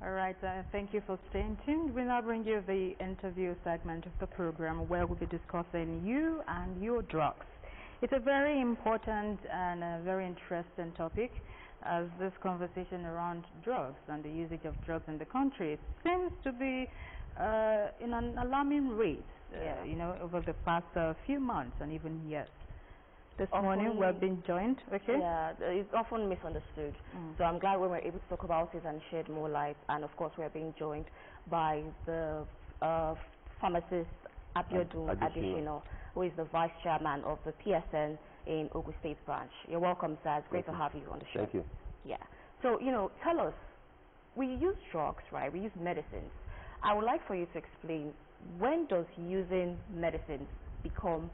All right, thank you for staying tuned. We now bring you the interview segment of the program where we'll be discussing you and your drugs. It's a very important and a very interesting topic, as this conversation around drugs and the usage of drugs in the country seems to be in an alarming rate, you know, over the past few months and even years. This morning we're being joined, Yeah, it's often misunderstood. So I'm glad when we're able to talk about it and shed more light. And of course, we're being joined by the pharmacist Abiodun Additional, who is the vice chairman of the PSN in Ogun State branch. You're welcome, sir. It's great to have you on the show. Thank you. Yeah. So, you know, tell us, we use drugs, right? We use medicines. I would like for you to explain, when does using medicines become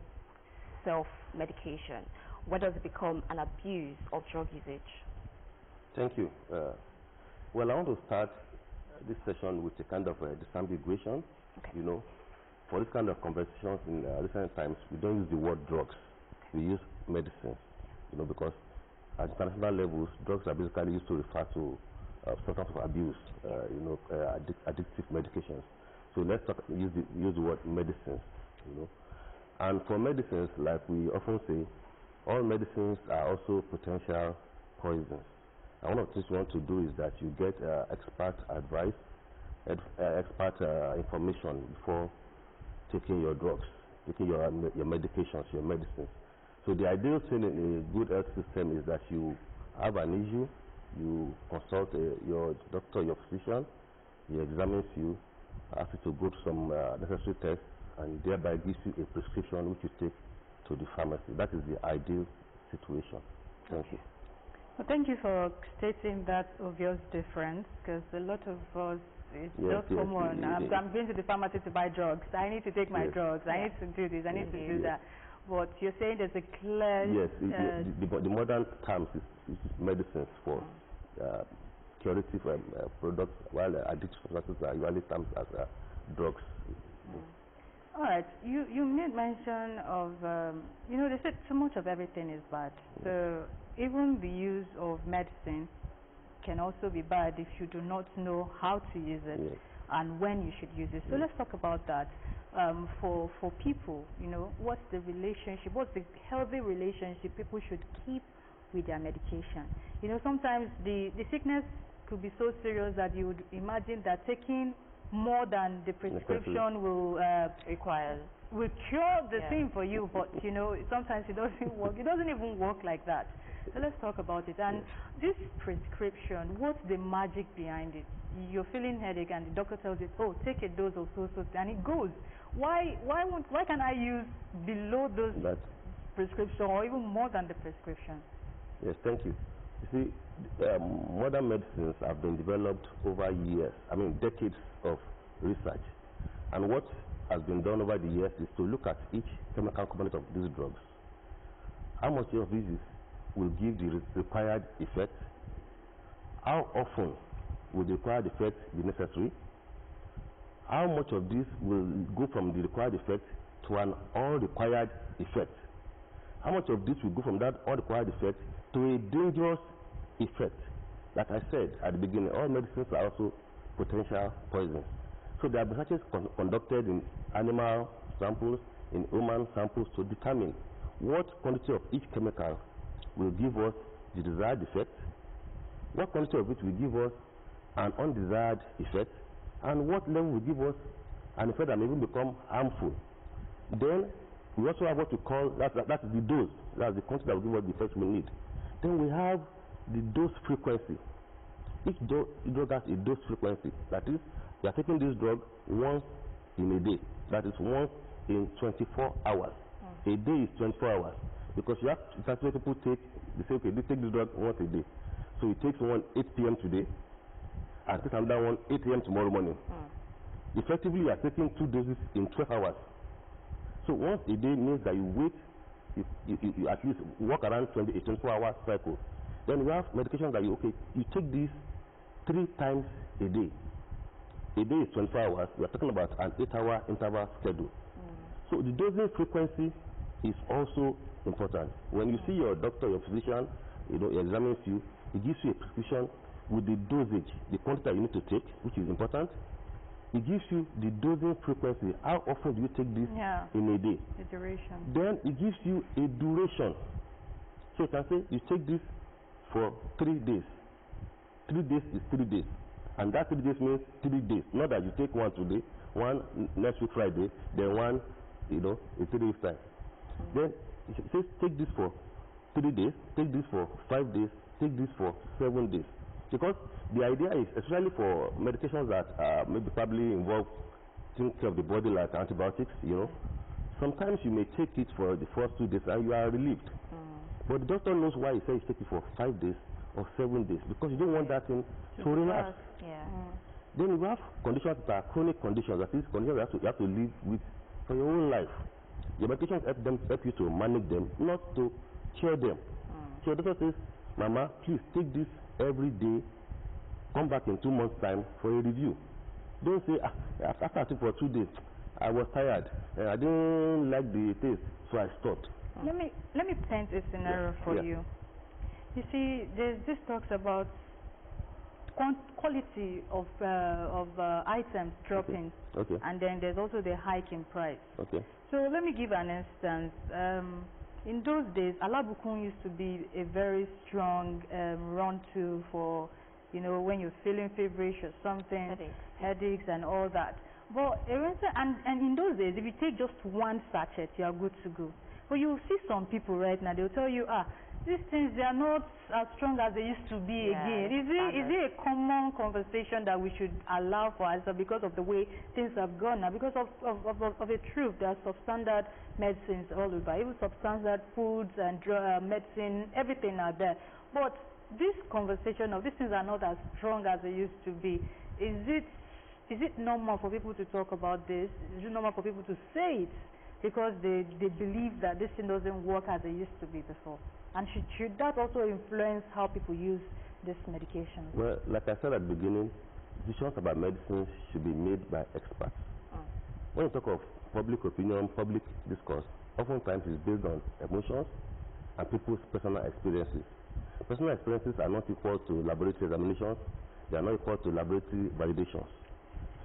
self-medication? When does it become an abuse of drug usage? Thank you. Well, I want to start this session with a kind of disambiguation. You know, for this kind of conversations in recent times, we don't use the word drugs. We use medicines, you know, because at international levels, drugs are basically used to refer to substance of abuse, you know, addictive medications. So let's use the word medicines, you know. And for medicines, like we often say, all medicines are also potential poisons. And one of the things you want to do is that you get expert advice, expert information before taking your drugs, taking your medications, your medicines. So the ideal thing in a good health system is that you have an issue, you consult your doctor, your physician, he examines you, asks you to go to some necessary tests, and thereby gives you a prescription which you take to the pharmacy. That is the ideal situation. Thank you. Well, thank you for stating that obvious difference, because a lot of us, it's just common. I'm going to the pharmacy to buy drugs. I need to take my drugs. I need to do this. I need to do that. But you're saying there's a clear... Yes, the modern terms is medicines for curative products, while addictive substances are usually termed as drugs. All right, you made mention of, you know, they said so much of everything is bad. So even the use of medicine can also be bad if you do not know how to use it and when you should use it. So let's talk about that. For people, you know, what's the relationship, what's the healthy relationship people should keep with their medication? You know, sometimes the sickness could be so serious that you would imagine that taking more than the prescription will require, will cure the thing for you, but you know, sometimes it doesn't work. It doesn't even work like that. So let's talk about it. And this prescription, what's the magic behind it? You're feeling headache and the doctor tells you, oh, take a dose of so and it goes. Why can't I use below those prescription or even more than the prescription? Yes, thank you. You see, modern medicines have been developed over years, I mean decades of research. And what has been done over the years is to look at each chemical component of these drugs. How much of this will give the required effect? How often will the required effect be necessary? How much of this will go from the required effect to an unrequired effect? How much of this will go from that unrequired effect to a dangerous effect? Like I said at the beginning, all medicines are also potential poisons. So there are researches conducted in animal samples, in human samples, to determine what quantity of each chemical will give us the desired effect, what quantity of it will give us an undesired effect, and what level will give us an effect that may even become harmful. Then we also have what we call, that's the dose, that's the quantity that will give us the effect we need. Then we have the dose frequency. Each drug has a dose frequency. That is, you are taking this drug once in a day. That is once in 24 hours. A day is 24 hours. Because you have that's why people take, they say, okay, they take this drug once a day. So it takes one 8 p.m. today, and takes another one 8 a.m. tomorrow morning. Effectively, you are taking 2 doses in 12 hours. So once a day means that you wait, you at least walk around a 24-hour cycle. Then we have medications that you take these 3 times a day. A day is 24 hours. We are talking about an 8-hour interval schedule. So the dosing frequency is also important. When you see your doctor, your physician, you know, he examines you, he gives you a prescription with the dosage, the quantity you need to take, which is important. It gives you the dosing frequency. How often do you take this in a day? The duration. Then it gives you a duration. So you can say you take this for 3 days. 3 days is 3 days. And that 3 days means 3 days. Not that you take one today, one next week Friday, then one, in 3 days time. Then it says take this for 3 days, take this for 5 days, take this for 7 days. Because the idea is, especially for medications that maybe probably involve taking care of the body, like antibiotics, sometimes you may take it for the first 2 days and you are relieved. But the doctor knows why he says you take it for 5 days or 7 days, because you don't want that thing to relax. Then you have conditions that are chronic conditions, that is conditions that you have to live with for your whole life. Your medications help you to manage them, not to cure them. So the doctor says, Mama, please take this every day, come back in 2 months' time for a review. Don't say, after I took for 2 days, I was tired, I didn't like the taste, so I stopped. Let me paint a scenario for you. You see, this talks about quality of items dropping, and then there's also the hike in price. So let me give an instance. In those days, Alabukun used to be a very strong run-to for, when you're feeling feverish or something, headaches and all that. But and in those days, if you take just one sachet, you are good to go. But you'll see some people right now, they'll tell you, these things, they are not as strong as they used to be again. Is it a common conversation that we should allow for us because of the way things have gone now? Because of a truth, there are substandard medicines all over, even substandard foods and medicine, everything are there. But this conversation of these things are not as strong as they used to be. Is it normal for people to talk about this? Is it normal for people to say it? Because they believe that this thing doesn't work as it used to be before. And should that also influence how people use this medication? Well, like I said at the beginning, decisions about medicines should be made by experts. When you talk of public opinion, public discourse, oftentimes it's based on emotions and people's personal experiences. Personal experiences are not equal to laboratory examinations. They are not equal to laboratory validations.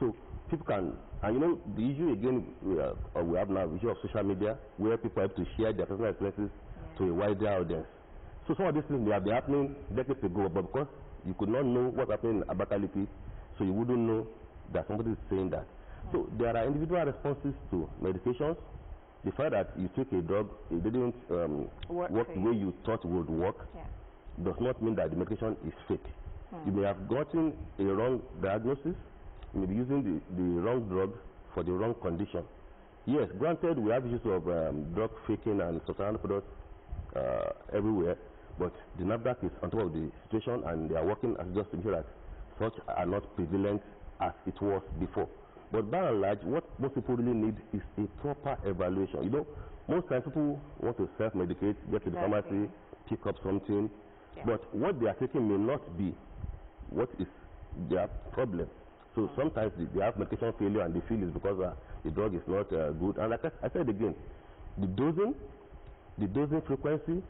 So people can, and the issue again we have now, the issue of social media, where people have to share their personal experiences to a wider audience. So some of these things may have been happening decades ago, but because you could not know what happened in Abakaliki, so you wouldn't know that somebody is saying that. So there are individual responses to medications. The fact that you took a drug, it didn't work the way you thought would work, does not mean that the medication is fake. You may have gotten a wrong diagnosis. You may be using the wrong drug for the wrong condition. Yes, granted, we have issues of drug faking and substandard products everywhere, but the NAFDAC is on top of the situation, and they are working as just to ensure that such are not prevalent as it was before. But by and large, what most people really need is a proper evaluation. Most times people want to self-medicate, get to the pharmacy, pick up something, but what they are taking may not be what is their problem. So sometimes they have medication failure, and they feel it's because the drug is not good. And like I said again, the dosing frequency,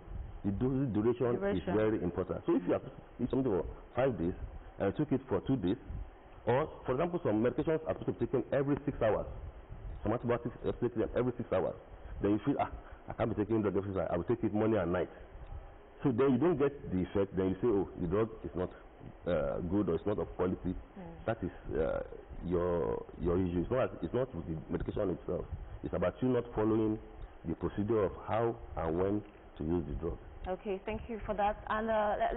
the dosing duration is very important. So if you have something for 5 days and you took it for 2 days, or for example, some medications are supposed to be taken every 6 hours. Some antibiotics are supposed to be taken every 6 hours. Then you feel, I can't be taking drug every 6 hours. I will take it morning and night. So then you don't get the effect. Then you say, the drug is not good, or it's not of quality. That is your issue. It's not with the medication itself. It's about you not following the procedure of how and when to use the drug. Okay, thank you for that. And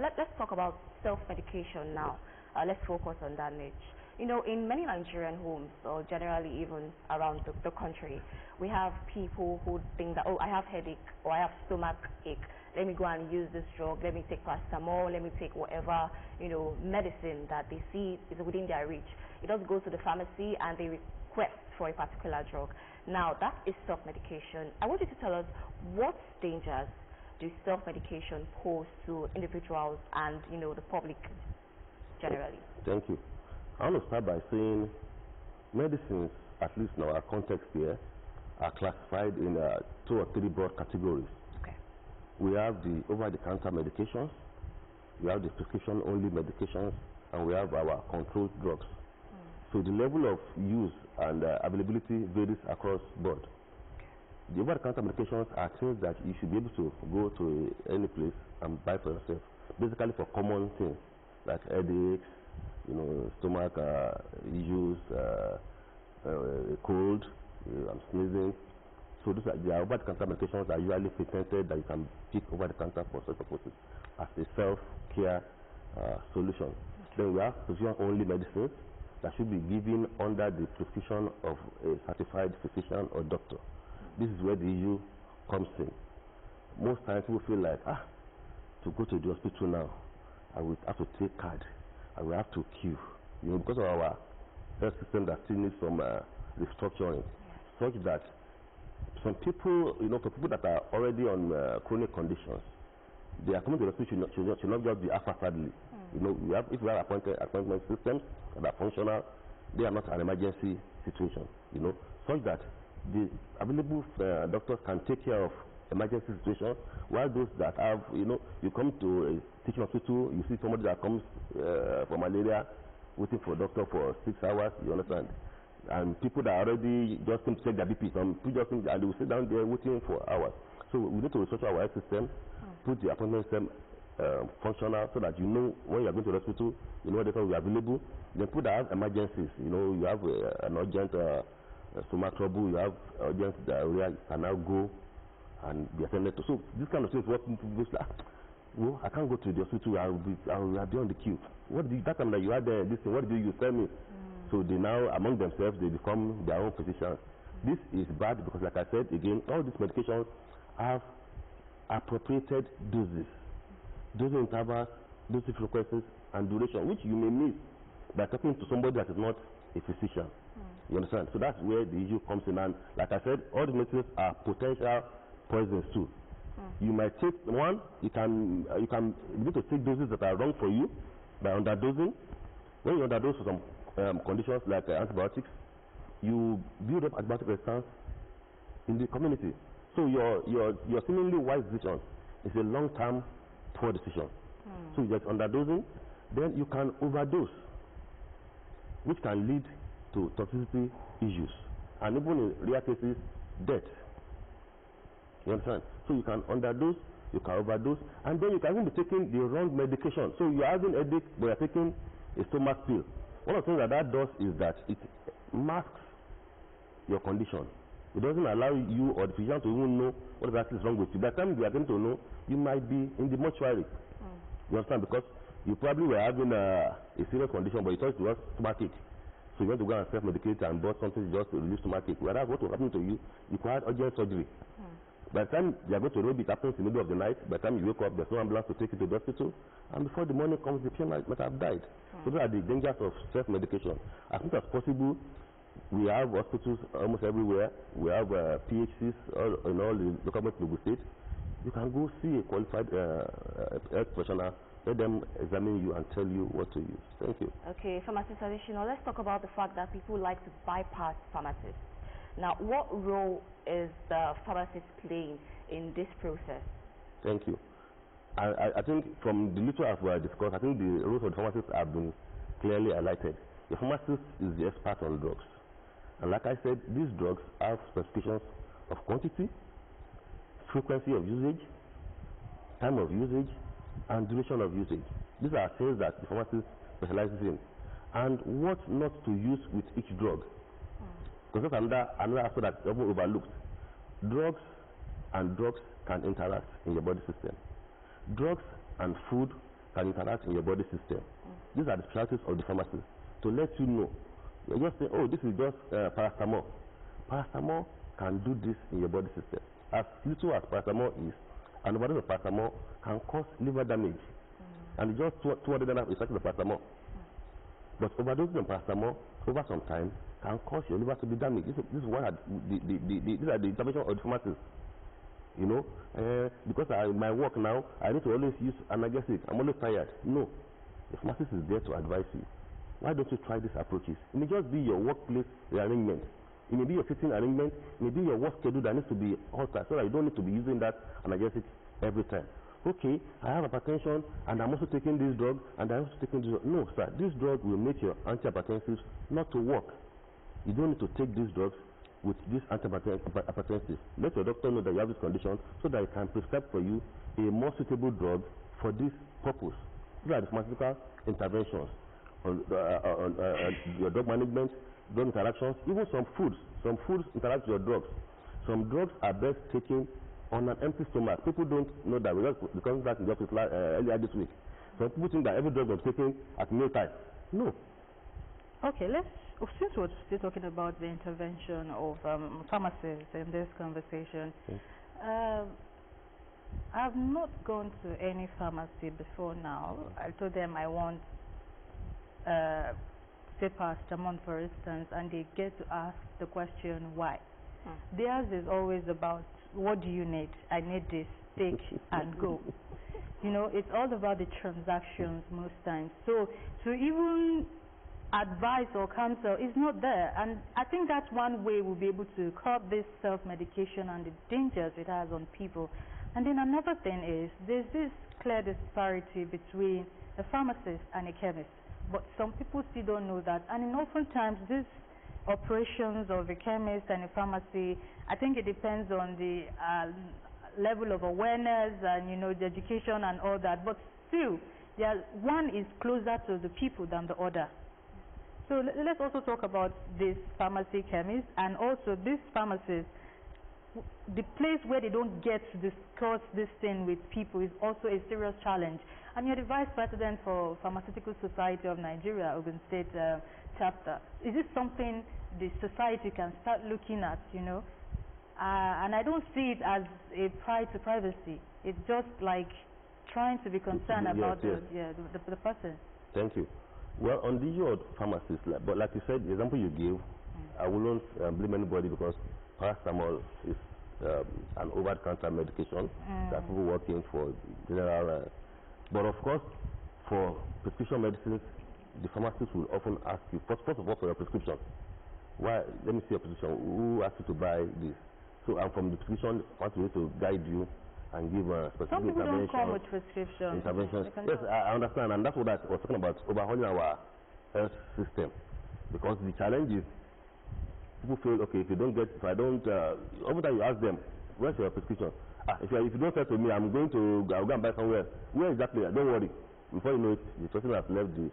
let's talk about self-medication now. Let's focus on that niche. In many Nigerian homes, or generally even around the country, we have people who think that, I have headache or I have stomach ache. Let me go and use this drug. Let me take paracetamol. Let me take whatever, medicine that they see is within their reach. It does go to the pharmacy and they request for a particular drug. Now, that is self-medication. I want you to tell us what dangers do self-medication pose to individuals and, the public generally? Thank you. I want to start by saying medicines, at least in our context here, are classified in 2 or 3 broad categories. We have the over-the-counter medications, we have the prescription-only medications, and we have our controlled drugs. So the level of use and availability varies across board. The over-the-counter medications are things that you should be able to go to any place and buy for yourself, basically for common things like headaches, stomach issues, cold, and sneezing. So these are the over-the-counter medications are usually patented that you can pick over-the-counter for such purposes as a self-care solution. Then we have prescription-only medicines that should be given under the prescription of a certified physician or doctor. This is where the issue comes in. Most times people feel like, to go to the hospital now, I will have to take card, I will have to queue, because of our health system that still needs some restructuring, such that some people, for people that are already on chronic conditions, they are coming to the hospital should not just be haphazardly. If we have appointment systems that are functional, they are not an emergency situation, such that the available doctors can take care of emergency situations, while those that have, you come to a teaching hospital, you see somebody that comes for malaria, waiting for a doctor for 6 hours, you understand? And people that already just come to check their BP, some people just and they will sit down there waiting for hours. So we need to restructure our health system, put the appointment system functional, so that when you are going to the hospital, what doctor will be available. Then people that have emergencies, you have an urgent stomach trouble, you have urgent diarrhea, you can now go and be attended to. So this kind of things, what people go like, well, I can't go to the hospital, I will be on the queue. That time that you had this thing, what did you tell me? So they now, among themselves, they become their own physicians. This is bad because, like I said again, all these medications have appropriated doses, dosing intervals, dosing frequencies, and duration, which you may miss by talking to somebody that is not a physician. You understand? So that's where the issue comes in. And like I said, all the medicines are potential poisons too. You might take one, you need to take doses that are wrong for you by underdosing. When you underdose for some conditions like antibiotics, you build up antibiotic resistance in the community. So your seemingly wise decision is a long-term poor decision. So you get underdosing, then you can overdose, which can lead to toxicity issues, and even in rare cases, death. You understand? So you can underdose, you can overdose, and then you can even be taking the wrong medication. So you are having a headache, but you are taking a stomach pill. One of the things that does is that it masks your condition. It doesn't allow you or the physician to even know what exactly is wrong with you. By the time you are going to know, you might be in the mortuary. You understand? Because you probably were having a serious condition, but you thought it was stomachache. So you want to go and self-medicate and bought something just to relieve stomachache. Whereas what will happen to you, you require urgent surgery. By the time you are going to robe, it happens in the middle of the night. By the time you wake up, there's no ambulance to take you to the hospital. And before the morning comes, the patient might have died. So those are the dangers of self-medication. As much as possible, we have hospitals almost everywhere. We have PHCs in all the local governments in the state. You can go see a qualified health professional. Let them examine you and tell you what to use. Thank you. Okay, pharmacist additional. Let's talk about the fact that people like to bypass pharmacists. Now, what role is the pharmacist playing in this process? Thank you. I think from the little I've discussed, I think the roles of the pharmacist have been clearly highlighted. The pharmacist is the expert on drugs. And like I said, these drugs have specifications of quantity, frequency of usage, time of usage, and duration of usage. These are things that the pharmacist specializes in. And what not to use with each drug. Because that's another aspect that's often overlooked. Drugs and drugs can interact in your body system. Drugs and food can interact in your body system. These are the specialties of the pharmacist. To let you know, you just say, oh, this is just paracetamol. Paracetamol can do this in your body system. As little as paracetamol is, an overdose of paracetamol can cause liver damage. And just 200 naira is actually the paracetamol. But overdosing on paracetamol over some time can cause your liver to be damaged. This is what these are the intervention of the pharmacist. Because my work now, I need to always use analgesic. I'm always tired. No, the pharmacist is there to advise you. Why don't you try these approaches? It may just be your workplace arrangement. It may be your sitting arrangement. It may be your work schedule that needs to be altered so that you don't need to be using that analgesic every time. okay, I have hypertension and I'm also taking this drug and I'm also taking this drug. No, sir, this drug will make your antihypertensives not to work. You don't need to take these drugs with these antihypertensives. Let your doctor know that you have this condition so that he can prescribe for you a more suitable drug for this purpose. These are the pharmaceutical interventions on your drug management, drug interactions, even some foods. Some foods interact with your drugs. Some drugs are best taken on an empty stomach. People don't know that. We just discussed that in the office earlier this week. Some people think that every drug is taken at meal time. No. Okay, since we're still talking about the intervention of pharmacists in this conversation, I've not gone to any pharmacy before now. I told them I want say paracetamol, for instance, and they get to ask the question why. Theirs is always about, what do you need? I need this, take and go. You know, it's all about the transactions most times. So to even advice or counsel is not there, and I think that's one way we'll be able to curb this self-medication and the dangers it has on people. And then another thing is, there's this clear disparity between a pharmacist and a chemist, but some people still don't know that, and oftentimes these operations of a chemist and a pharmacy, I think it depends on the level of awareness and, you know, the education and all that, but still one is closer to the people than the other. So let's also talk about this pharmacy chemist, and also this pharmacist. The place where they don't get to discuss this thing with people is also a serious challenge. And you're the Vice President for Pharmaceutical Society of Nigeria, Ogun State chapter. Is this something the society can start looking at, you know? And I don't see it as a pride to privacy. It's just like trying to be concerned about the person. Thank you. Well, on the issue of pharmacists, but like you said, the example you gave, I won't blame anybody, because paracetamol is an over-the-counter medication that people working for general. But of course, for prescription medicines, the pharmacist will often ask you, first of all, for your prescription. Why? Let me see your prescription. Who asked you to buy this? So, and from the prescription, pharmacist will to guide you and give specific some people interventions. Don't come with prescriptions. Interventions. Yes, I understand, and that's what I was talking about, overhauling our health system. Because the challenge is, people feel, okay, if I don't, every time you ask them, where's your prescription? If you don't sell to me, I'll go and buy somewhere. Where exactly? Don't worry. Before you know it, the person has left the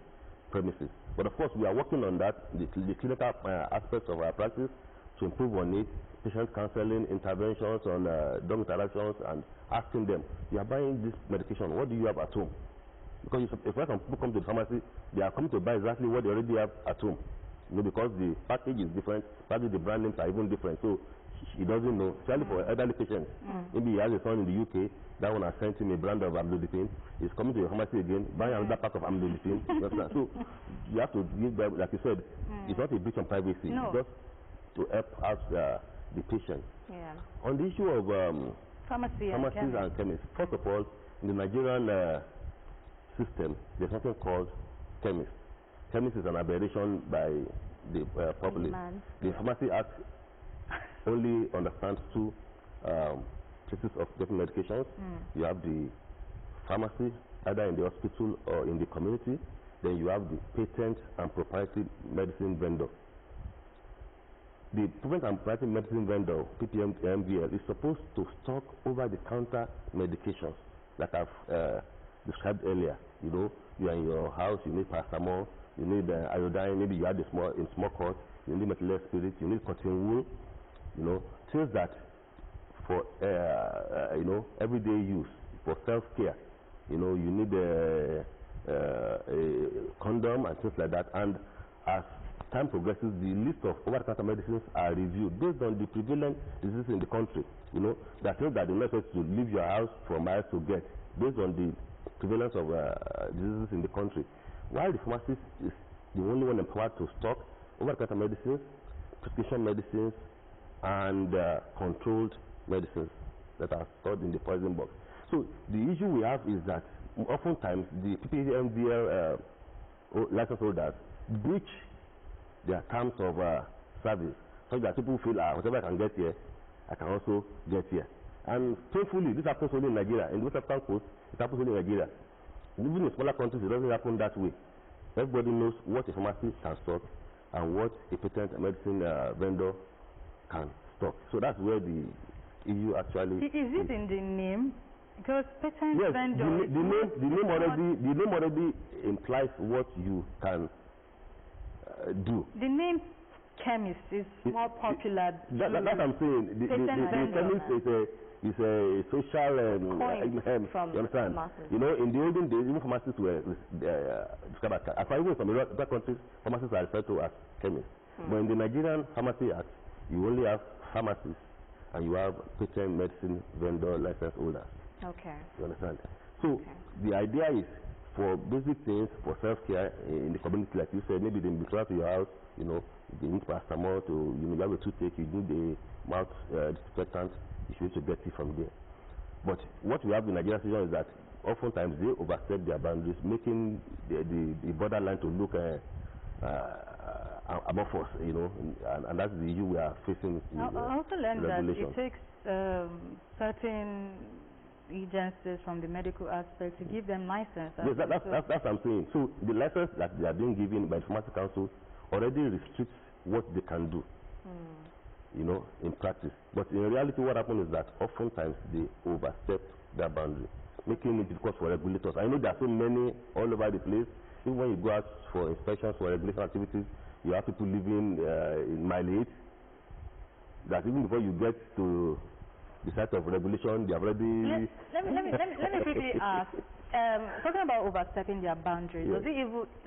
premises. But of course, we are working on that, the clinical aspects of our practice, to improve on it, patient counseling, interventions on drug interactions, and asking them, you are buying this medication, what do you have at home? Because if some people come to the pharmacy, they are coming to buy exactly what they already have at home. You know, because the package is different, probably the brand names are even different. So he doesn't know, especially for elderly patients. Maybe he has a son in the UK, that one has sent him a brand of amlodipine. He's coming to your pharmacy again, buying another pack of amlodipine. So you have to give them, like you said, it's not a breach of privacy, no. It's just to help out the patient. Yeah. On the issue of pharmacies and chemists, first of all, in the Nigerian system, there's something called chemist. Chemist is an aberration by the populace. The Pharmacy Act only understands two places of getting medications. You have the pharmacy, either in the hospital or in the community. Then you have the patent and proprietary medicine vendor. The patent and proprietary medicine vendor, PPM MVL, is supposed to stock over-the-counter medications, like I've described earlier. You know, you are in your house, you need paracetamol, you need iodine, maybe you had in small cut, you need methyl spirit, you need cotton wool, you know, things that for you know, everyday use, for self-care. You know, you need a condom and things like that. And as time progresses, the list of over-the-counter medicines are reviewed based on the prevalent diseases in the country. You know, there are things that you're not supposed to leave your house for miles to get, based on the prevalence of diseases in the country. While the pharmacist is the only one empowered to stock over-the-counter medicines, prescription medicines, and controlled medicines that are stored in the poison box. So the issue we have is that oftentimes the PPMVL license holders breach their terms of service, so that people feel, whatever I can get here, I can also get here. And painfully, this happens only in Nigeria. In the West African coast, It happens in Nigeria. Even in smaller countries, it doesn't happen that way. Everybody knows what a pharmacist can stock and what a patent medicine vendor can stock. So that's where the issue actually is it in the name? Because patent vendor, the name already implies what you can do. The name chemist is more popular. That's what I'm saying. The chemist is a social from you understand? masses. You know, in the olden days, even pharmacists were described as, even from other countries, pharmacists are referred to as chemists. But in the Nigerian Pharmacy Act, you only have pharmacists and you have patent medicine vendor license holders. Okay. You understand? So the idea is for basic things, for self-care in the community, like you said, maybe they will come to your house, you know, you need paracetamol to, you know, you have a toothache, you need a mouth disinfectant, you should to get it from there. But what we have in Nigerian situation is that oftentimes they overstep their boundaries, making the borderline to look amorphous, you know, and that's the issue we are facing. I also learned that it takes certain agencies from the medical aspect to give them license. Yes, that's what I'm saying. So the license that they are being given by the Pharmacy Council already restricts what they can do, you know, in practice. But in reality, what happens is that oftentimes they overstep their boundary, making it difficult for regulators. I know there are so many all over the place. Even when you go out for inspections for regulation activities, you have people living in mileage, that even before you get to the site of regulation, they have already... Let me quickly ask, talking about overstepping their boundaries, yes.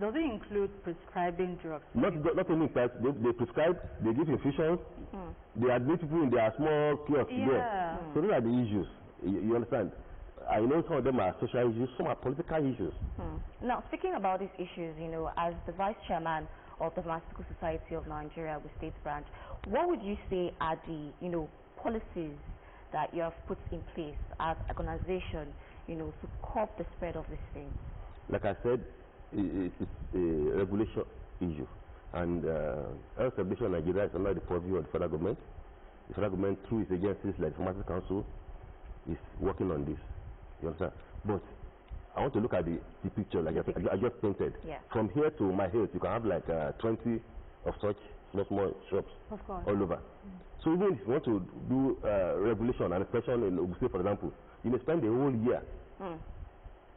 does it include prescribing drugs? Not only that, they prescribe, they give infusions, they admit people in their small kiosks there. So those are the issues, you understand? I know some of them are social issues, some are political issues. Now, speaking about these issues, you know, as the Vice Chairman of the Pharmaceutical Society of Nigeria, the State Branch, what would you say are the, you know, policies that you have put in place as an organization, you know, to curb the spread of these things? Like I said, it's a regulation issue, and health regulation in Nigeria is under the purview of the federal government. The federal government, through its agencies like the Pharmacy Council, is working on this. You understand? But I want to look at the picture like I just painted. Yeah. From here to my head, you can have like 20 of such small shops all over. So even if you want to do regulation and inspection in Ogun, for example, you may spend the whole year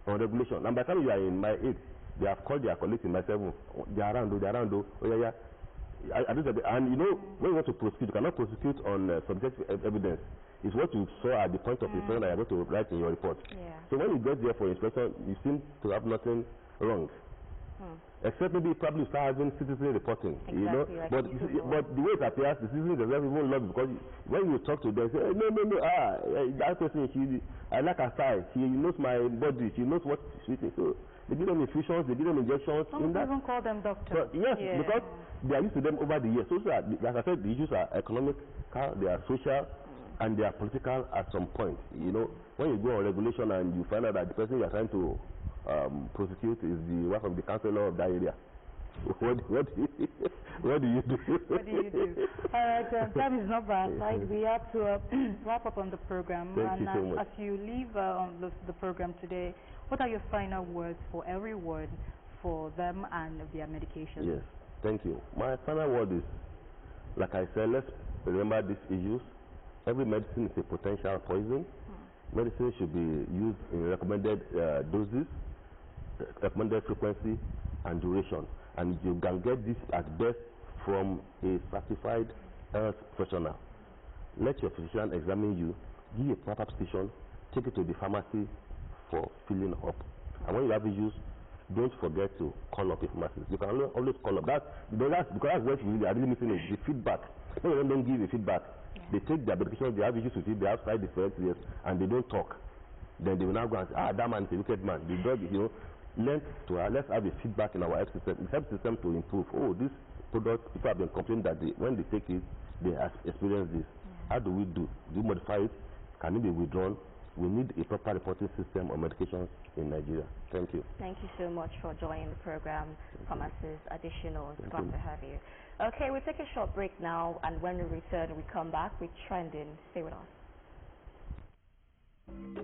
on regulation. And by the time you are in my 8, they have called their colleagues in my 7. They are around, oh yeah. And you know, when you want to prosecute, you cannot prosecute on subjective evidence. It's what you saw at the point of inspection that you're going to write in your report. So when you get there for inspection, you seem to have nothing wrong. Except maybe probably start having citizen reporting, you know. Like but the way it appears, the citizens themselves even love, because when you talk to them, say, no, that person, I like her style, she knows my body, she knows what she's eating. So they give them infusions, they give them injections. Some even call them doctors. So, yes, because they are used to them over the years. So like I said, the issues are economic, they are social, and they are political at some point. You know, when you go on regulation and you find out that the person you are trying to prosecute is the wife of the councillor of that area, what do you do? What do you do? All right, time is not by our side. We have to wrap up on the program. Thank you so much. As you leave on the program today, what are your final words for everyone, for them and their medication? Yes, thank you. My final word is, like I said, let's remember these issues. Every medicine is a potential poison. Medicine should be used in recommended doses, recommended frequency, and duration. And you can get this at best from a certified health professional. Let your physician examine you, give you a proper prescription, take it to the pharmacy for filling up. And when you have issues, don't forget to call up a pharmacist. You can always call up. Because that's what we are really missing is the feedback. When they don't give a feedback, they take their medication, they have issues with it, they have side effects, yes, and they don't talk. Then they will now go and say, that man is a wicked man. The drug, you know, let's have a feedback in our health system. The health system to improve. Oh, this product, people have been complaining that when they take it, they have experienced this. How do we do? Do we modify it? Can it be withdrawn? We need a proper reporting system on medications in Nigeria. Thank you. Thank you so much for joining the program, Pharmacist Additional. It's glad to have you. Okay, we'll take a short break now, and when we return, we come back with Trending. Stay with us.